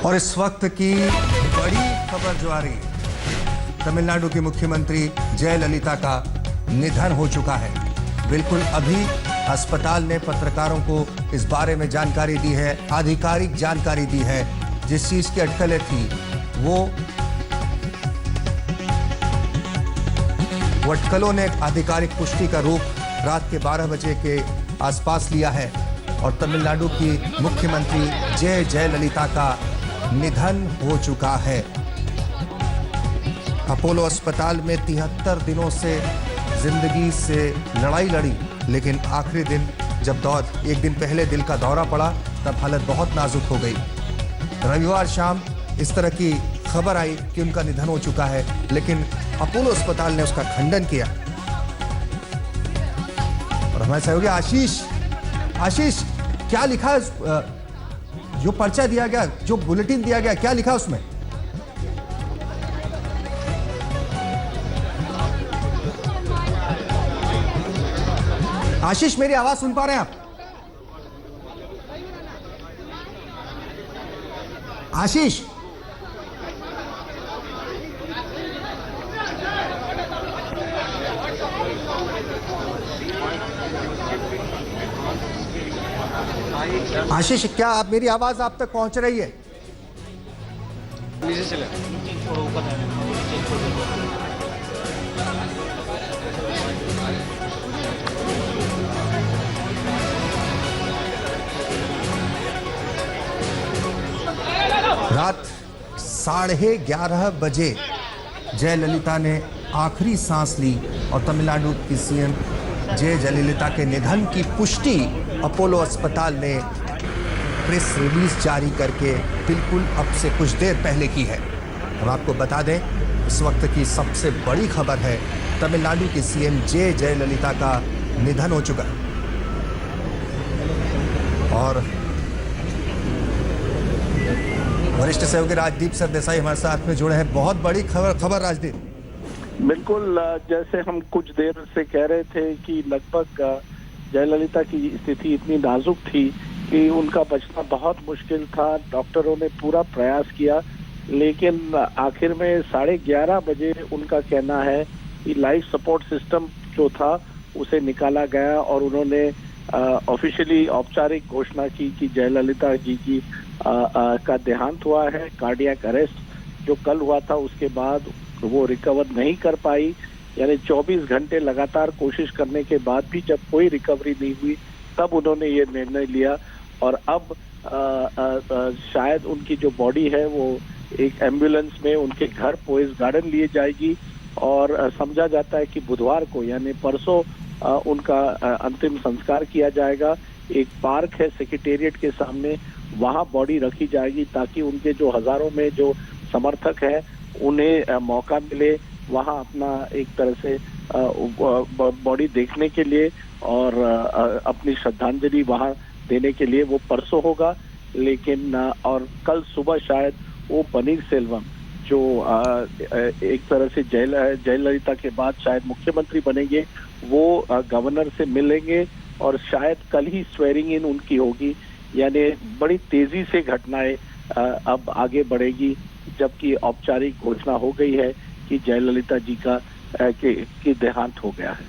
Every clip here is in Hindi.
और इस वक्त की बड़ी खबर जो आ रही है, तमिलनाडु की मुख्यमंत्री जयललिता का निधन हो चुका है। बिल्कुल अभी अस्पताल ने पत्रकारों को इस बारे में जानकारी दी है, आधिकारिक जानकारी दी है। जिस चीज की अटकलें थी वो अटकलों ने आधिकारिक पुष्टि का रूप रात के 12 बजे के आसपास लिया है और तमिलनाडु की मुख्यमंत्री जयललिता का निधन हो चुका है। अपोलो अस्पताल में 73 दिनों से जिंदगी से लड़ाई लड़ी, लेकिन आखिरी दिन जब एक दिन पहले दिल का दौरा पड़ा तब हालत बहुत नाजुक हो गई। रविवार शाम इस तरह की खबर आई कि उनका निधन हो चुका है, लेकिन अपोलो अस्पताल ने उसका खंडन किया। और हमारे सहयोगी आशीष, क्या लिखा है? जो पर्चा दिया गया, जो बुलेटिन दिया गया, क्या लिखा उसमें? आशीष, मेरी आवाज सुन पा रहे हैं आप? आशीष, क्या आप मेरी आवाज आप तक पहुंच रही है? नीचे चले थोड़ा ऊपर है। रात 11:30 बजे जयललिता ने आखिरी सांस ली और तमिलनाडु की सीएम जयललिता के निधन की पुष्टि अपोलो अस्पताल ने प्रेस रिलीज जारी करके बिल्कुल अब से कुछ देर पहले की है। हम आपको बता दें, इस वक्त की सबसे बड़ी खबर है, तमिलनाडु की सीएम जयललिता का निधन हो चुका है। और वरिष्ठ सहयोगी राजदीप सरदेसाई हमारे साथ में जुड़े हैं। बहुत बड़ी खबर राजदीप। बिल्कुल, जैसे हम कुछ देर से कह रहे थे कि लगभग जयललिता की स्थिति इतनी नाजुक थी कि उनका बचना बहुत मुश्किल था। डॉक्टरों ने पूरा प्रयास किया, लेकिन आखिर में 11:30 बजे उनका कहना है कि लाइफ सपोर्ट सिस्टम जो था उसे निकाला गया और उन्होंने ऑफिशियली औपचारिक घोषणा की कि जयललिता जी की का देहांत हुआ है। कार्डियक अरेस्ट जो कल हुआ था, उसके बाद वो रिकवर नहीं कर पाई, यानी 24 घंटे लगातार कोशिश करने के बाद भी जब कोई रिकवरी नहीं हुई, तब उन्होंने ये निर्णय लिया। और अब शायद उनकी जो बॉडी है वो एक एम्बुलेंस में उनके घर पोइस गार्डन लिए जाएगी और समझा जाता है कि बुधवार को यानी परसों उनका अंतिम संस्कार किया जाएगा। एक पार्क है सेक्रेटेरिएट के सामने, वहां बॉडी रखी जाएगी ताकि उनके जो हजारों में जो समर्थक है उन्हें मौका मिले वहां अपना एक तरह से बॉडी देखने के लिए और अपनी श्रद्धांजलि वहां देने के लिए। वो परसों होगा, लेकिन और कल सुबह शायद वो पनीर सेल्वम जो एक तरह से जयललिता के बाद शायद मुख्यमंत्री बनेंगे, वो गवर्नर से मिलेंगे और शायद कल ही स्वेरिंग इन उनकी होगी। यानी बड़ी तेजी से घटनाएं अब आगे बढ़ेगी, जबकि औपचारिक घोषणा हो गई है कि जयललिता जी का के देहांत हो गया है।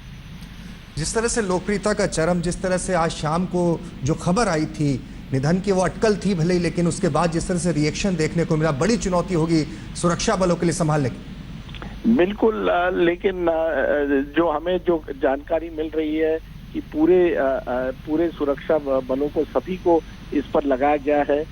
जिस तरह से लोकप्रियता का चरम, जिस तरह से आज शाम को जो खबर आई थी निधन की, वो अटकल थी भले ही, लेकिन उसके बाद जिस तरह से रिएक्शन देखने को मिला, बड़ी चुनौती होगी सुरक्षा बलों के लिए संभालने की। बिल्कुल, लेकिन जो हमें जो जानकारी मिल रही है कि पूरे सुरक्षा बलों को सभी को इस पर लगाया गया है,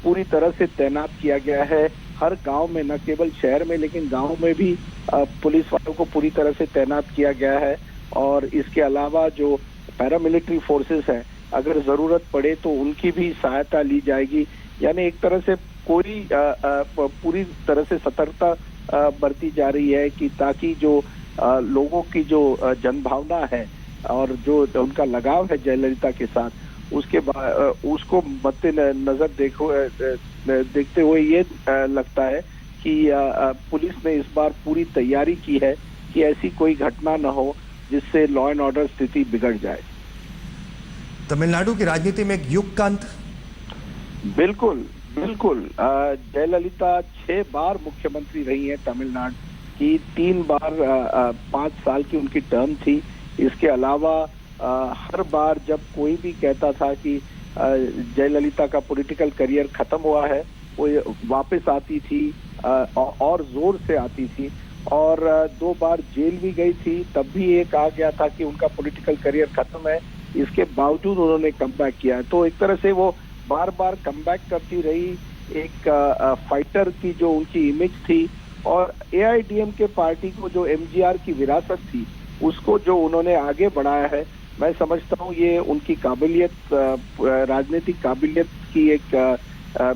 पूरी तरह से तैनात किया गया है। हर गांव में, न केवल शहर में लेकिन गांव में भी पुलिस वालों को पूरी तरह से तैनात किया गया है। और इसके अलावा जो पैरामिलिट्री फोर्सेस हैं, अगर जरूरत पड़े तो उनकी भी सहायता ली जाएगी। यानी एक तरह से पूरी तरह से सतर्कता बरती जा रही है कि ताकि जो लोगों की जो जनभावना है और जो उनका लगाव है जयललिता के साथ, उसको मद्देनजर देखते हुए ये लगता है कि पुलिस ने इस बार पूरी तैयारी की है कि ऐसी कोई घटना न हो जिससे लॉ एंड ऑर्डर स्थिति बिगड़ जाए। तमिलनाडु की राजनीति में एक युग का अंत। बिल्कुल, बिल्कुल। जयललिता 6 बार मुख्यमंत्री रही हैं तमिलनाडु की। 3 बार 5 साल की उनकी टर्म थी। इसके अलावा हर बार जब कोई भी कहता था कि जयललिता का पॉलिटिकल करियर खत्म हुआ है, वो वापस आती थी और जोर से आती थी। और 2 बार जेल भी गई थी, तब भी ये कहा गया था कि उनका पॉलिटिकल करियर खत्म है। इसके बावजूद उन्होंने कमबैक किया। तो एक तरह से वो बार बार कमबैक करती रही। एक फाइटर की जो उनकी इमेज थी, और एआईडीएमके पार्टी को जो एमजीआर की विरासत थी, उसको जो उन्होंने आगे बढ़ाया है, मैं समझता हूँ ये उनकी काबिलियत, राजनीतिक काबिलियत की एक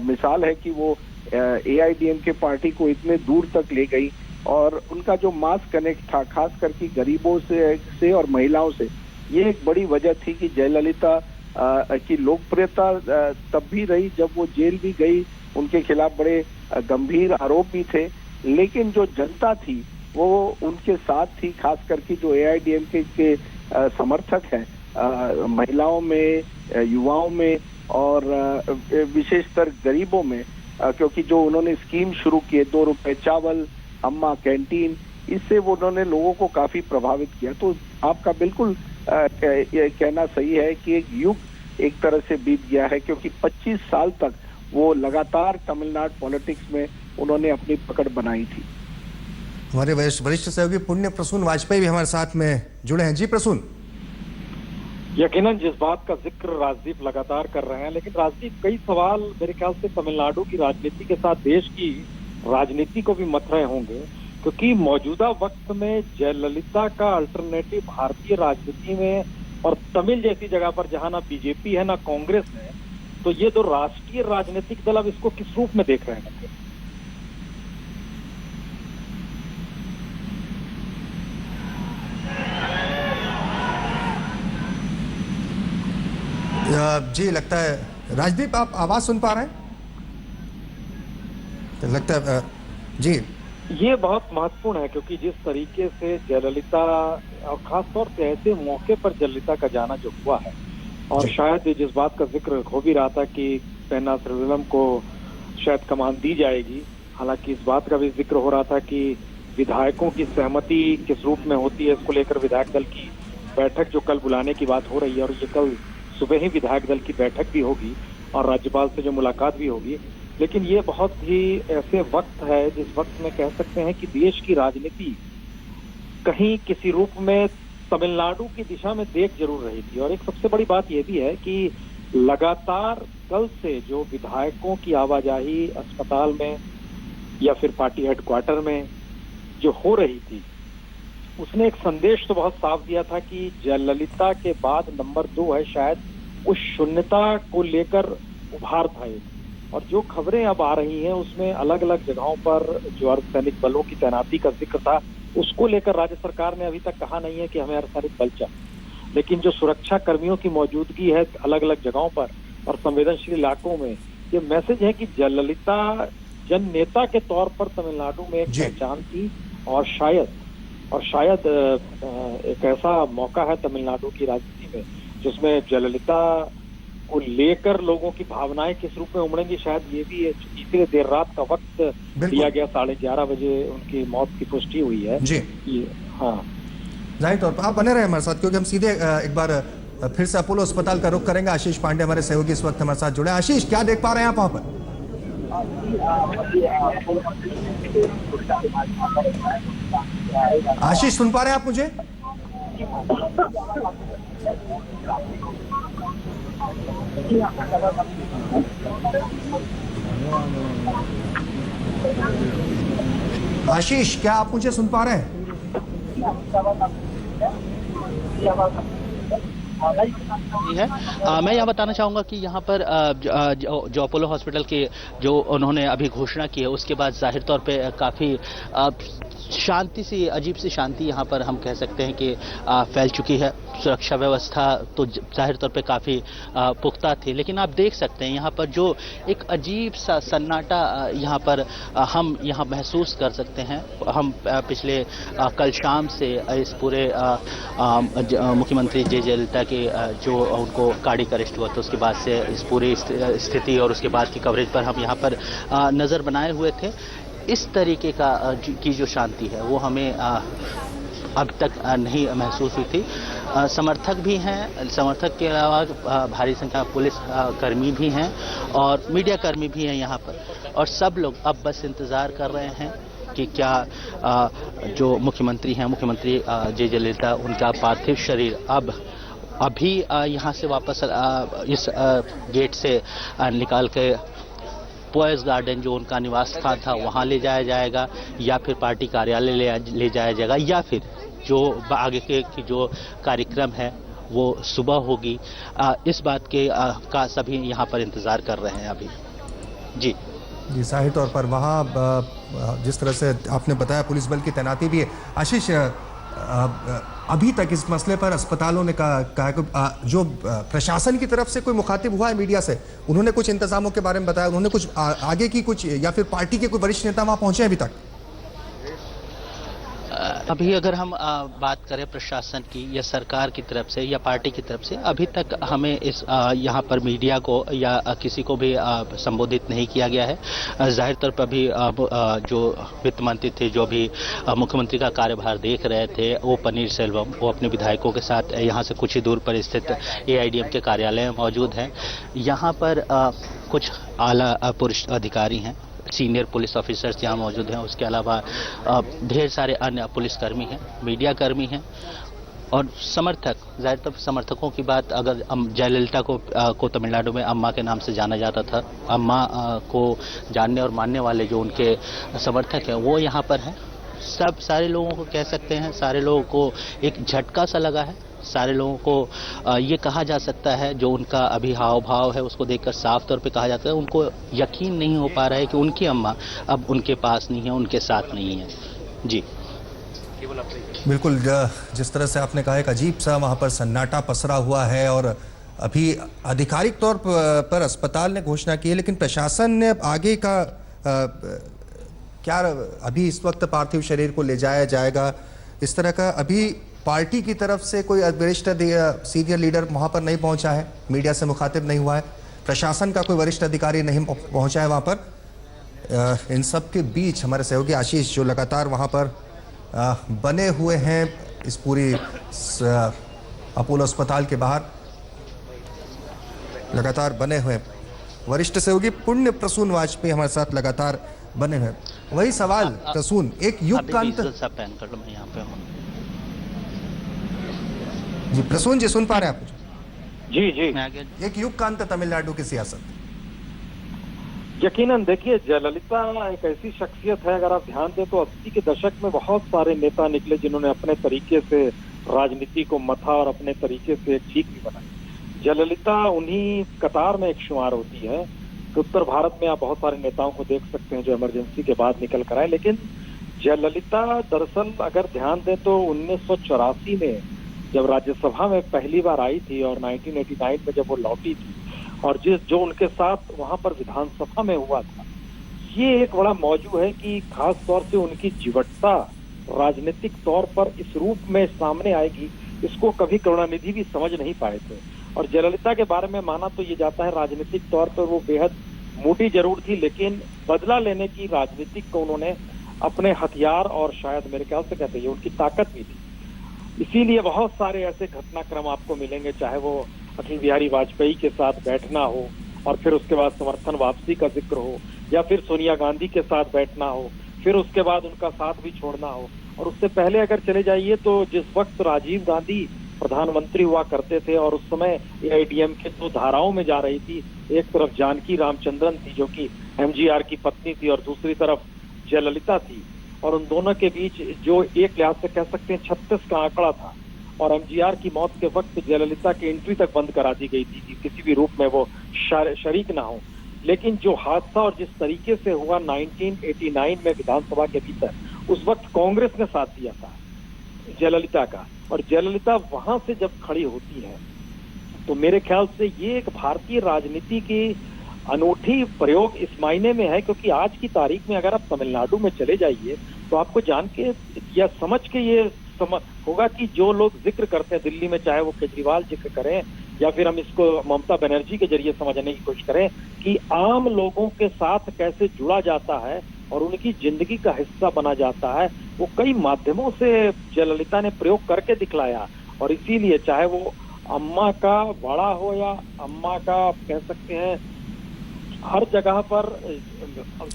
मिसाल है कि वो एआईडीएमके पार्टी को इतने दूर तक ले गई। और उनका जो मास कनेक्ट था, खास करके गरीबों से और महिलाओं से, ये एक बड़ी वजह थी कि जयललिता की लोकप्रियता तब भी रही जब वो जेल भी गई। उनके खिलाफ बड़े गंभीर आरोप भी थे, लेकिन जो जनता थी वो उनके साथ थी। खास करके जो एआईडीएमके के समर्थक हैं, महिलाओं में, युवाओं में और विशेषतर गरीबों में, क्योंकि जो उन्होंने स्कीम शुरू किए, 2 रुपए चावल, अम्मा कैंटीन, इससे वो उन्होंने लोगों को काफी प्रभावित किया। तो आपका बिल्कुल कहना सही है कि एक युग एक तरह से बीत गया है, क्योंकि 25 साल तक वो लगातार तमिलनाडु पॉलिटिक्स में उन्होंने अपनी पकड़ बनाई थी। हमारे वरिष्ठ सहयोगी पुण्य प्रसून वाजपेयी भी हमारे साथ में जुड़े हैं। जी प्रसून। यकीनन जिस बात का जिक्र राजदीप लगातार कर रहे हैं, लेकिन राजदीप कई सवाल मेरे ख्याल से तमिलनाडु की राजनीति के साथ देश की राजनीति को भी मथ रहे होंगे, क्योंकि मौजूदा वक्त में जयललिता का अल्टरनेटिव भारतीय राजनीति में और तमिल जैसी जगह पर जहां ना बीजेपी है ना कांग्रेस है, तो ये 2 राष्ट्रीय राजनीतिक दल अब इसको किस रूप में देख रहे हैं? जी लगता है राजदीप आप आवाज सुन पा रहे हैं? लगता है जी ये बहुत महत्वपूर्ण है, क्योंकि जिस तरीके से जयललिता, और खासतौर से ऐसे मौके पर जयललिता का जाना जो हुआ है, और शायद जिस बात का जिक्र हो भी रहा था कि पेन्ना श्रीनिवासन को शायद कमान दी जाएगी, हालांकि इस बात का भी जिक्र हो रहा था कि विधायकों की सहमति किस रूप में होती है, इसको लेकर विधायक दल की बैठक जो कल बुलाने की बात हो रही है, और ये कल सुबह ही विधायक दल की बैठक भी होगी और राज्यपाल से जो मुलाकात भी होगी। लेकिन ये बहुत ही ऐसे वक्त है जिस वक्त में कह सकते हैं कि देश की राजनीति कहीं किसी रूप में तमिलनाडु की दिशा में देख जरूर रही थी। और एक सबसे बड़ी बात यह भी है कि लगातार कल से जो विधायकों की आवाजाही अस्पताल में या फिर पार्टी हेडक्वार्टर में जो हो रही थी, उसने एक संदेश तो बहुत साफ दिया था कि जयललिता के बाद नंबर 2 है शायद उस शून्यता को लेकर उभार था। और जो खबरें अब आ रही हैं उसमें अलग अलग जगहों पर जो अर्धसैनिक बलों की तैनाती का जिक्र था, उसको लेकर राज्य सरकार ने अभी तक कहा नहीं है कि हमें अर्धसैनिक बल चाहिए, लेकिन जो सुरक्षा कर्मियों की मौजूदगी है अलग अलग जगहों पर और संवेदनशील इलाकों में, ये मैसेज है कि जयललिता जन नेता के तौर पर तमिलनाडु में एक पहचान थी। और शायद एक ऐसा मौका है तमिलनाडु की राजनीति में जिसमें जयललिता को लेकर लोगों की भावनाएं किस रूप में उमड़ेंगी, शायद ये भी इसीलिए देर रात का वक्त दिया गया। 11:30 बजे उनकी मौत की पुष्टि हुई है जी। हाँ, जाहिर तौर पर आप बने रहे हमारे साथ, क्योंकि हम सीधे एक बार फिर से अपोलो अस्पताल का रुख करेंगे। आशीष पांडे हमारे सहयोगी इस वक्त हमारे साथ जुड़े। आशीष, क्या देख पा रहे हैं आप वहां पर? आशीष, सुन पा रहे हैं आप मुझे? आशीष, क्या आप मुझे सुन पा रहे हैं? है मैं यहाँ बताना चाहूँगा कि यहाँ पर जो अपोलो हॉस्पिटल की जो उन्होंने अभी घोषणा की है, उसके बाद जाहिर तौर पे काफ़ी शांति सी, अजीब सी शांति यहाँ पर हम कह सकते हैं कि फैल चुकी है। सुरक्षा व्यवस्था तो जाहिर तौर पे काफ़ी पुख्ता थी, लेकिन आप देख सकते हैं यहाँ पर जो एक अजीब सा सन्नाटा यहाँ पर हम यहाँ महसूस कर सकते हैं। हम पिछले कल शाम से इस पूरे मुख्यमंत्री जयललिता के जो उनको कार्डियक अरेस्ट हुआ था उसके बाद से इस पूरी स्थिति और उसके बाद की कवरेज पर हम यहाँ पर नज़र बनाए हुए थे। इस तरीके की जो शांति है वो हमें अब तक नहीं महसूस हुई थी। समर्थक भी हैं, समर्थक के अलावा भारी संख्या में पुलिस कर्मी भी हैं और मीडिया कर्मी भी हैं यहाँ पर, और सब लोग अब बस इंतज़ार कर रहे हैं कि क्या जो मुख्यमंत्री हैं, मुख्यमंत्री जयललिता, उनका पार्थिव शरीर अभी यहाँ से वापस इस गेट से निकाल के पोएस गार्डन जो उनका निवास स्थान था वहाँ ले जाया जाएगा, या फिर पार्टी कार्यालय ले जाया जाएगा, या फिर जो आगे के जो कार्यक्रम है वो सुबह होगी। इस बात के का सभी यहाँ पर इंतज़ार कर रहे हैं अभी। जी जाहिर तौर पर वहाँ जिस तरह से आपने बताया पुलिस बल की तैनाती भी है। आशीष, अभी तक इस मसले पर अस्पतालों ने कहा कि जो प्रशासन की तरफ से कोई मुखातिब हुआ है मीडिया से, उन्होंने कुछ इंतजामों के बारे में बताया, उन्होंने कुछ आगे की कुछ, या फिर पार्टी के कोई वरिष्ठ नेता वहां पहुंचे अभी तक? अभी अगर हम बात करें प्रशासन की या सरकार की तरफ से या पार्टी की तरफ से, अभी तक हमें इस यहाँ पर मीडिया को या किसी को भी संबोधित नहीं किया गया है। जाहिर तौर पर अभी जो वित्त मंत्री थे, जो भी मुख्यमंत्री का कार्यभार देख रहे थे, वो पनीर सेल्वम, वो अपने विधायकों के साथ यहाँ से कुछ ही दूर पर स्थित AIDM के कार्यालय में मौजूद हैं। यहाँ पर कुछ आला पुरुष अधिकारी हैं, सीनियर पुलिस ऑफिसर्स यहाँ मौजूद हैं। उसके अलावा ढेर सारे अन्य पुलिसकर्मी हैं, मीडिया कर्मी हैं और समर्थक। जाहिर तौर पर समर्थकों की बात, अगर जयललिता को तमिलनाडु में अम्मा के नाम से जाना जाता था, अम्मा को जानने और मानने वाले जो उनके समर्थक हैं वो यहाँ पर हैं। सारे लोगों को कह सकते हैं, सारे लोगों को एक झटका सा लगा है। सारे लोगों को ये कहा जा सकता है, जो उनका अभी हाव भाव है उसको देखकर साफ तौर पे कहा जाता है, उनको यकीन नहीं हो पा रहा है कि उनकी अम्मा अब उनके पास नहीं है, उनके साथ नहीं है। जी बिल्कुल, जिस तरह से आपने कहा, एक अजीब सा वहाँ पर सन्नाटा पसरा हुआ है और अभी आधिकारिक तौर पर अस्पताल ने घोषणा की है, लेकिन प्रशासन ने आगे का क्या, अभी इस वक्त पार्थिव शरीर को ले जाया जाएगा इस तरह का, अभी पार्टी की तरफ से कोई वरिष्ठ सीनियर लीडर वहाँ पर नहीं पहुँचा है, मीडिया से मुखातिब नहीं हुआ है, प्रशासन का कोई वरिष्ठ अधिकारी नहीं पहुँचा है वहाँ पर। इन सब के बीच हमारे सहयोगी आशीष जो लगातार वहाँ पर बने हुए हैं इस पूरी अपोलो अस्पताल के बाहर, लगातार बने हुए हैं। वरिष्ठ सहयोगी पुण्य प्रसून वाजपेयी हमारे साथ लगातार बने हुए। वही सवाल प्रसून, एक युग का अंत। जी प्रसून जी, सुन पा रहे हैं आप? जी जी, एक युग का अंत तमिलनाडु की सियासत। यकीनन देखिए, जयललिता एक ऐसी शख्सियत है, अगर आप ध्यान दें तो 80 के दशक में बहुत सारे नेता निकले जिन्होंने अपने तरीके से राजनीति को मथा और अपने तरीके से एक ठीक भी बनाई। जयललिता उन्हीं कतार में एक शुमार होती है कि उत्तर भारत में आप बहुत सारे नेताओं को देख सकते हैं जो इमरजेंसी के बाद निकल कर आए, लेकिन जयललिता दरअसल अगर ध्यान दें तो 1984 में जब राज्यसभा में पहली बार आई थी और 1989 में जब वो लौटी थी, और जो उनके साथ वहां पर विधानसभा में हुआ था, ये एक बड़ा मौजू है कि खास तौर से उनकी जीवटता राजनीतिक तौर पर इस रूप में सामने आएगी, इसको कभी करुणानिधि भी समझ नहीं पाए थे। और जयललिता के बारे में माना तो ये जाता है राजनीतिक तौर पर वो बेहद मोटी जरूर थी, लेकिन बदला लेने की राजनीतिक को उन्होंने अपने हथियार और शायद मेरे ख्याल से कहते हैं उनकी ताकत भी थी। इसीलिए बहुत सारे ऐसे घटनाक्रम आपको मिलेंगे, चाहे वो अटल बिहारी वाजपेयी के साथ बैठना हो और फिर उसके बाद समर्थन वापसी का जिक्र हो, या फिर सोनिया गांधी के साथ बैठना हो, फिर उसके बाद उनका साथ भी छोड़ना हो। और उससे पहले अगर चले जाइए तो जिस वक्त राजीव गांधी प्रधानमंत्री हुआ करते थे और उस समय AIDM के 2 धाराओं में जा रही थी, एक तरफ जानकी रामचंद्रन थी जो कि MGR की पत्नी थी और दूसरी तरफ जयललिता थी, और उन दोनों के बीच जो एक लिहाज से कह सकते हैं 36 का आंकड़ा था, और MGR की मौत के वक्त जयललिता की एंट्री तक बंद करा दी गई थी कि किसी भी रूप में वो शरीक ना हो। लेकिन जो हादसा और जिस तरीके से हुआ 1989 में विधानसभा के भीतर, उस वक्त कांग्रेस ने साथ दिया था जयललिता का, और जयललिता वहां से जब खड़ी होती है तो मेरे ख्याल से ये एक भारतीय राजनीति की अनूठी प्रयोग इस मायने में है, क्योंकि आज की तारीख में अगर आप तमिलनाडु में चले जाइए तो आपको जान के या समझ के ये होगा कि जो लोग जिक्र करते हैं दिल्ली में, चाहे वो केजरीवाल जिक्र करें या फिर हम इसको ममता बनर्जी के जरिए समझने की कोशिश करें कि आम लोगों के साथ कैसे जुड़ा जाता है और उनकी जिंदगी का हिस्सा बना जाता है, वो कई माध्यमों से जयललिता ने प्रयोग करके दिखलाया। और इसीलिए चाहे वो अम्मा का वाड़ा हो या अम्मा का कह सकते हैं हर जगह पर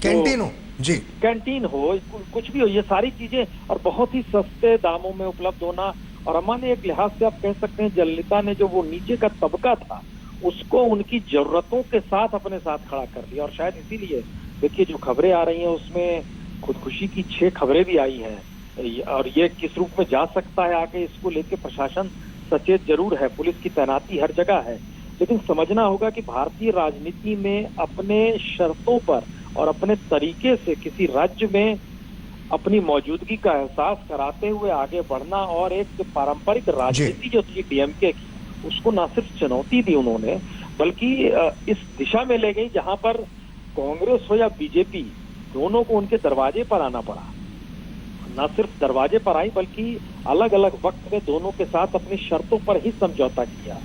कैंटीन हो, जी कैंटीन हो, कुछ भी हो, ये सारी चीजें और बहुत ही सस्ते दामों में उपलब्ध होना। और अम्मा ने एक लिहाज से आप कह सकते हैं जयललिता ने जो वो नीचे का तबका था उसको उनकी जरूरतों के साथ अपने साथ खड़ा कर लिया। और शायद इसीलिए देखिए जो खबरें आ रही हैं उसमें खुदकुशी की 6 खबरें भी आई हैं, और ये किस रूप में जा सकता है आगे, इसको लेकर प्रशासन सचेत जरूर है, पुलिस की तैनाती हर जगह है, लेकिन समझना होगा कि भारतीय राजनीति में अपने शर्तों पर और अपने तरीके से किसी राज्य में अपनी मौजूदगी का एहसास कराते हुए आगे बढ़ना और एक पारंपरिक राजनीति जो थी डीएमके की उसको न सिर्फ चुनौती दी उन्होंने बल्कि इस दिशा में ले गई जहां पर कांग्रेस हो या बीजेपी दोनों को उनके दरवाजे पर आना पड़ा। न सिर्फ दरवाजे पर आई बल्कि अलग अलग वक्त में दोनों के साथ अपनी शर्तों पर ही समझौता किया।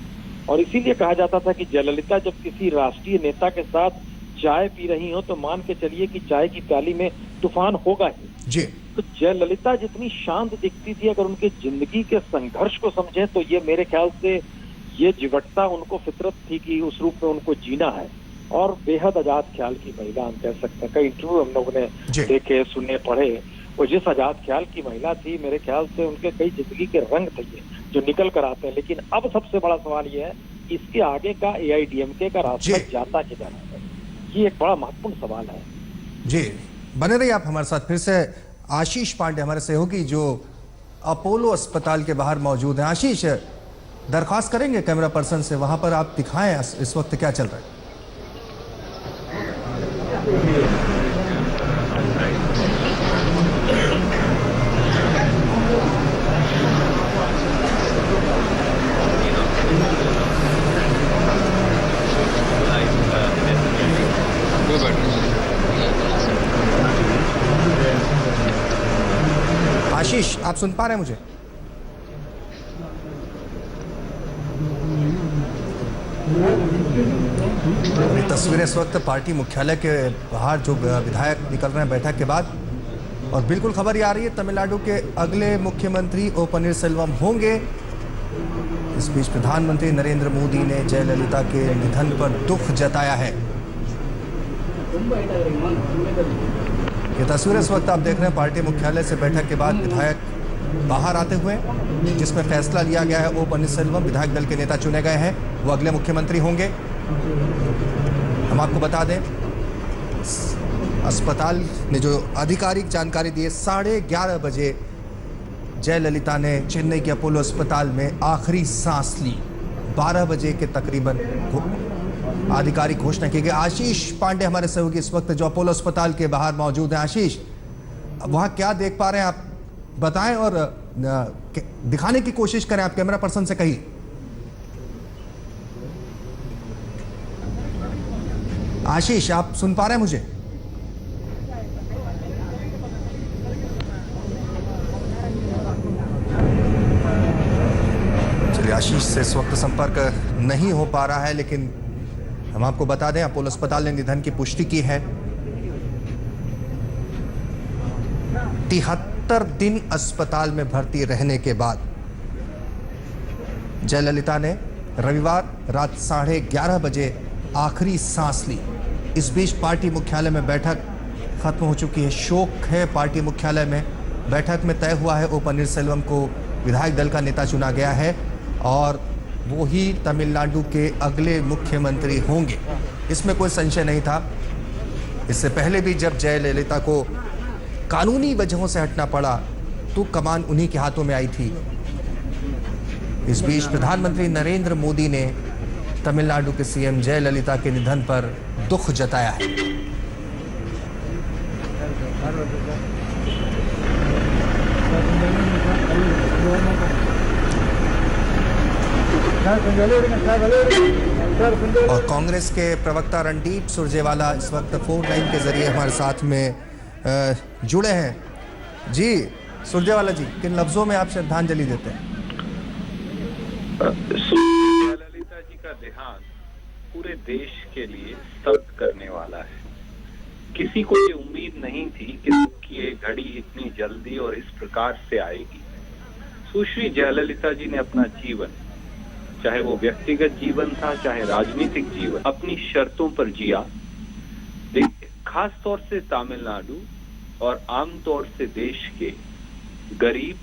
और इसीलिए कहा जाता था कि जयललिता जब किसी राष्ट्रीय नेता के साथ चाय पी रही हो तो मान के चलिए कि चाय की प्याली में तूफान होगा ही जी। तो जयललिता जितनी शांत दिखती थी, अगर उनके जिंदगी के संघर्ष को समझें तो ये मेरे ख्याल से ये जिवटता उनको फितरत थी कि उस रूप में उनको जीना है। और बेहद आजाद ख्याल की महिला हम कह सकते हैं। कई इंटरव्यू हम लोगों ने देखे, सुने, पढ़े, वो जिस आजाद ख्याल की महिला थी मेरे ख्याल से उनके कई जिंदगी के रंग थे जो निकल कर आते हैं। लेकिन अब सबसे बड़ा सवाल ये है इसके आगे का एआईडीएमके का रास्ता जाता किधर है, ये एक बड़ा महत्वपूर्ण सवाल है। जी बने रहिए आप हमारे साथ। फिर से आशीष पांडे हमारे सहयोगी जो अपोलो अस्पताल के बाहर मौजूद हैं। आशीष, दरख्वास्त करेंगे कैमरा पर्सन से, वहां पर आप दिखाएं इस वक्त क्या चल रहा है। आशीष, आप सुन पा रहे हैं मुझे? तस्वीरें इस वक्त पार्टी मुख्यालय के बाहर जो विधायक निकल रहे हैं बैठक के बाद, और बिल्कुल खबर ये आ रही है तमिलनाडु के अगले मुख्यमंत्री ओ पनीरसेल्वम होंगे। इस बीच प्रधानमंत्री नरेंद्र मोदी ने जयललिता के निधन पर दुख जताया है। ये तस्वीरें इस वक्त आप देख रहे हैं पार्टी मुख्यालय से बैठक के बाद विधायक बाहर आते हुए, जिसमें फैसला लिया गया है ओ पनीरसेल्वम विधायक दल के नेता चुने गए हैं, वो अगले मुख्यमंत्री होंगे। हम आपको बता दें अस्पताल ने जो आधिकारिक जानकारी दी है 11:30 बजे जयललिता ने चेन्नई के अपोलो अस्पताल में आखिरी सांस ली। 12 बजे के तकरीबन आधिकारिक घोषणा की गई। आशीष पांडे हमारे सहयोगी इस वक्त जो अपोलो अस्पताल के बाहर मौजूद हैं। आशीष, वहां क्या देख पा रहे हैं आप बताएं और दिखाने की कोशिश करें, आप कैमरा पर्सन से कहिए। आशीष, आप सुन पा रहे हैं मुझे? चलिए, आशीष से इस वक्त संपर्क नहीं हो पा रहा है, लेकिन हम आपको बता दें अपोलो अस्पताल ने निधन की पुष्टि की है। 73 दिन अस्पताल में भर्ती रहने के बाद जयललिता ने रविवार रात 11:30 बजे आखिरी सांस ली। इस बीच पार्टी मुख्यालय में बैठक खत्म हो चुकी है। शोक है पार्टी मुख्यालय में। बैठक में तय हुआ है ओ पनीरसेल्वम को विधायक दल का नेता चुना गया है और वो ही तमिलनाडु के अगले मुख्यमंत्री होंगे, इसमें कोई संशय नहीं था। इससे पहले भी जब जयललिता को कानूनी वजहों से हटना पड़ा तो कमान उन्हीं के हाथों में आई थी। इस बीच प्रधानमंत्री नरेंद्र मोदी ने तमिलनाडु के सीएम जयललिता के निधन पर दुख जताया है। और कांग्रेस के प्रवक्ता रणदीप सुरजेवाला इस वक्त फोन लाइन के जरिए हमारे साथ में जुड़े हैं। जी सुरजेवाला जी, किन लफ्जों में आप श्रद्धांजलि देते हैं? जयललिता जी का देहांत पूरे देश के लिए स्तब्ध करने वाला है। किसी को ये उम्मीद नहीं थी कि उसकी ये घड़ी इतनी जल्दी और इस प्रकार से आएगी। सुश्री जयललिता जी ने अपना जीवन, चाहे वो व्यक्तिगत जीवन था चाहे राजनीतिक जीवन, अपनी शर्तों पर जिया। देखिए, खास तौर से तमिलनाडु और आमतौर से देश के गरीब,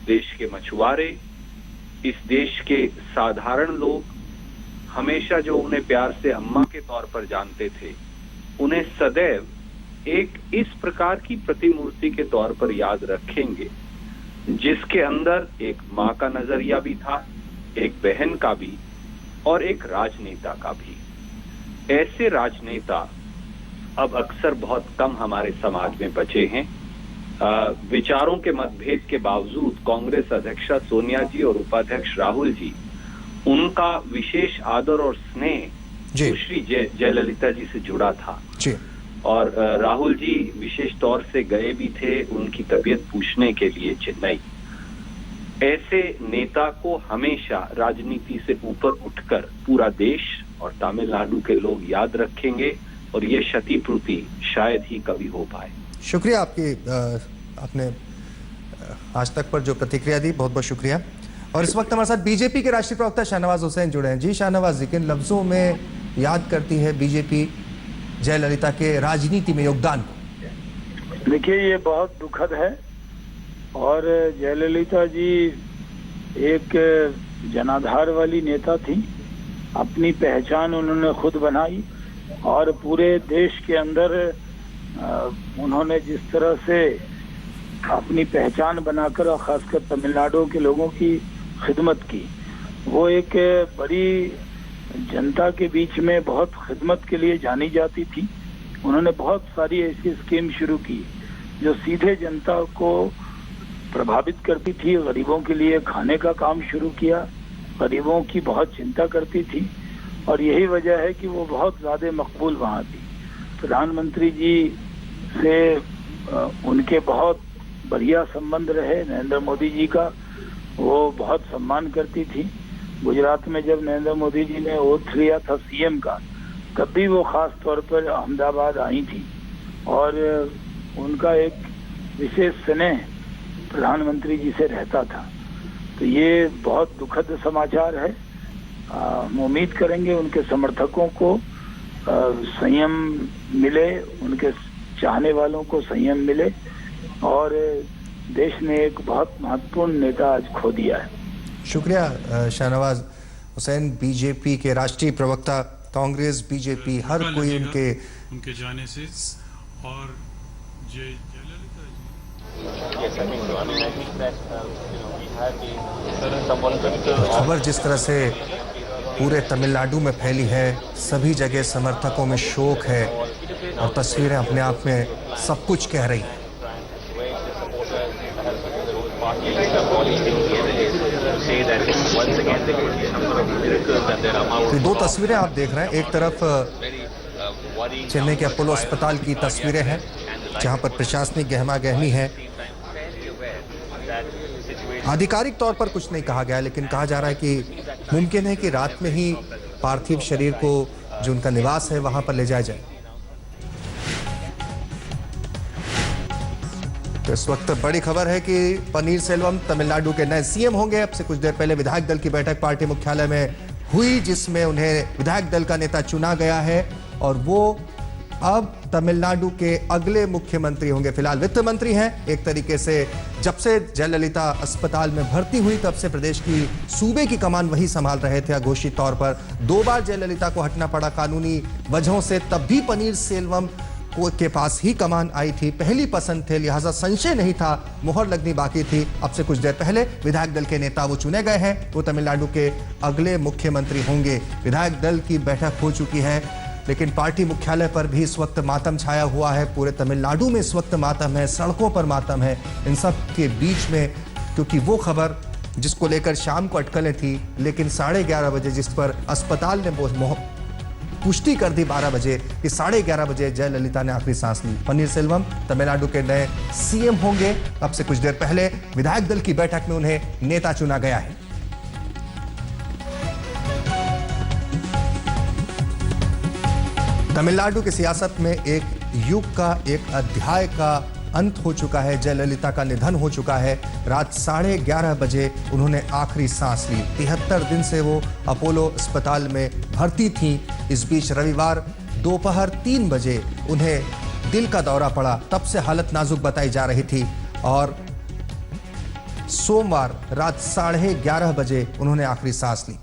देश के मछुआरे, इस देश के साधारण लोग हमेशा जो उन्हें प्यार से अम्मा के तौर पर जानते थे, उन्हें सदैव एक इस प्रकार की प्रतिमूर्ति के तौर पर याद रखेंगे जिसके अंदर एक माँ का नजरिया भी था, एक बहन का भी और एक राजनेता का भी। ऐसे राजनेता अब अक्सर बहुत कम हमारे समाज में बचे हैं। विचारों के मतभेद के बावजूद कांग्रेस अध्यक्षा सोनिया जी और उपाध्यक्ष राहुल जी, उनका विशेष आदर और स्नेह सुश्री जयललिता जी से जुड़ा था जी। और राहुल जी विशेष तौर से गए भी थे उनकी तबीयत पूछने के लिए चेन्नई। ऐसे नेता को हमेशा राजनीति से ऊपर उठकर पूरा देश और तमिलनाडु के लोग याद रखेंगे और ये क्षतिपूर्ति शायद ही कभी हो पाए। शुक्रिया आपकी, आपने आज तक पर जो प्रतिक्रिया दी, बहुत बहुत शुक्रिया। और इस वक्त हमारे साथ बीजेपी के राष्ट्रीय प्रवक्ता शाहनवाज हुसैन जुड़े हैं। जी शाहनवाज जी, किन लफ्जों में याद करती है बीजेपी जयललिता के राजनीति में योगदान को? देखिए, ये बहुत दुखद है और जयललिता जी एक जनाधार वाली नेता थी। अपनी पहचान उन्होंने खुद बनाई और पूरे देश के अंदर उन्होंने जिस तरह से अपनी पहचान बनाकर और खासकर तमिलनाडु के लोगों की खिदमत की, वो एक बड़ी जनता के बीच में बहुत खिदमत के लिए जानी जाती थी। उन्होंने बहुत सारी ऐसी स्कीम शुरू की जो सीधे जनता को प्रभावित करती थी। गरीबों के लिए खाने का काम शुरू किया, गरीबों की बहुत चिंता करती थी और यही वजह है कि वो बहुत ज़्यादा मकबूल वहाँ थी। प्रधानमंत्री जी से उनके बहुत बढ़िया संबंध रहे। नरेंद्र मोदी जी का वो बहुत सम्मान करती थी। गुजरात में जब नरेंद्र मोदी जी ने ओथ लिया था सीएम का, तब भी वो खास तौर पर अहमदाबाद आई थी और उनका एक विशेष स्नेह प्रधानमंत्री जी से रहता था। तो ये बहुत दुखद समाचार है। हम उम्मीद करेंगे उनके समर्थकों को संयम मिले, उनके चाहने वालों को संयम मिले और देश ने एक बहुत महत्वपूर्ण नेता आज खो दिया है। शुक्रिया शाहनवाज हुसैन, बीजेपी के राष्ट्रीय प्रवक्ता। कांग्रेस, बीजेपी, हर कोई उनके जाने से और खबर जिस तरह से पूरे तमिलनाडु में फैली है, सभी जगह समर्थकों में शोक है और तस्वीरें अपने आप में सब कुछ कह रही हैं। तो दो तस्वीरें आप देख रहे हैं। एक तरफ चेन्नई के अपोलो अस्पताल की तस्वीरें हैं जहां पर प्रशासनिक गहमा गहमी है। आधिकारिक तौर पर कुछ नहीं कहा गया, लेकिन कहा जा रहा है कि मुमकिन है कि रात में ही पार्थिव शरीर को जो उनका निवास है वहां पर ले जाया जाए। तो इस वक्त बड़ी खबर है कि पनीरसेल्वम तमिलनाडु के नए सीएम होंगे। अब से कुछ देर पहले विधायक दल की बैठक पार्टी मुख्यालय में हुई, जिसमें उन्हें विधायक दल का नेता चुना गया है और वो अब तमिलनाडु के अगले मुख्यमंत्री होंगे। फिलहाल वित्त मंत्री हैं। एक तरीके से जब से जयललिता अस्पताल में भर्ती हुई तब से प्रदेश की सूबे की कमान वही संभाल रहे थे अघोषित तौर पर। 2 बार जयललिता को हटना पड़ा कानूनी वजहों से, तब भी पनीरसेल्वम के पास ही कमान आई थी। पहली पसंद थे, लिहाजा संशय नहीं था, मुहर लगनी बाकी थी। अब से कुछ देर पहले विधायक दल के नेता वो चुने गए हैं, वो तमिलनाडु के अगले मुख्यमंत्री होंगे। विधायक दल की बैठक हो चुकी है। लेकिन पार्टी मुख्यालय पर भी इस वक्त मातम छाया हुआ है। पूरे तमिलनाडु में इस वक्त मातम है, सड़कों पर मातम है। इन सब के बीच में, क्योंकि वो खबर जिसको लेकर शाम को अटकलें थी, लेकिन 11:30 बजे जिस पर अस्पताल ने पुष्टि कर दी 12 बजे कि 11:30 बजे जयललिता ने आखिरी सांस ली। पन्नीरसेल्वम तमिलनाडु के नए सीएम होंगे। अब से कुछ देर पहले विधायक दल की बैठक में उन्हें नेता चुना गया है। तमिलनाडु की सियासत में एक युग का, एक अध्याय का अंत हो चुका है। जयललिता का निधन हो चुका है। रात 11:30 बजे उन्होंने आखिरी सांस ली। 73 दिन से वो अपोलो अस्पताल में भर्ती थी। इस बीच रविवार दोपहर 3 बजे उन्हें दिल का दौरा पड़ा। तब से हालत नाजुक बताई जा रही थी और सोमवार रात 11:30 बजे उन्होंने आखिरी सांस ली।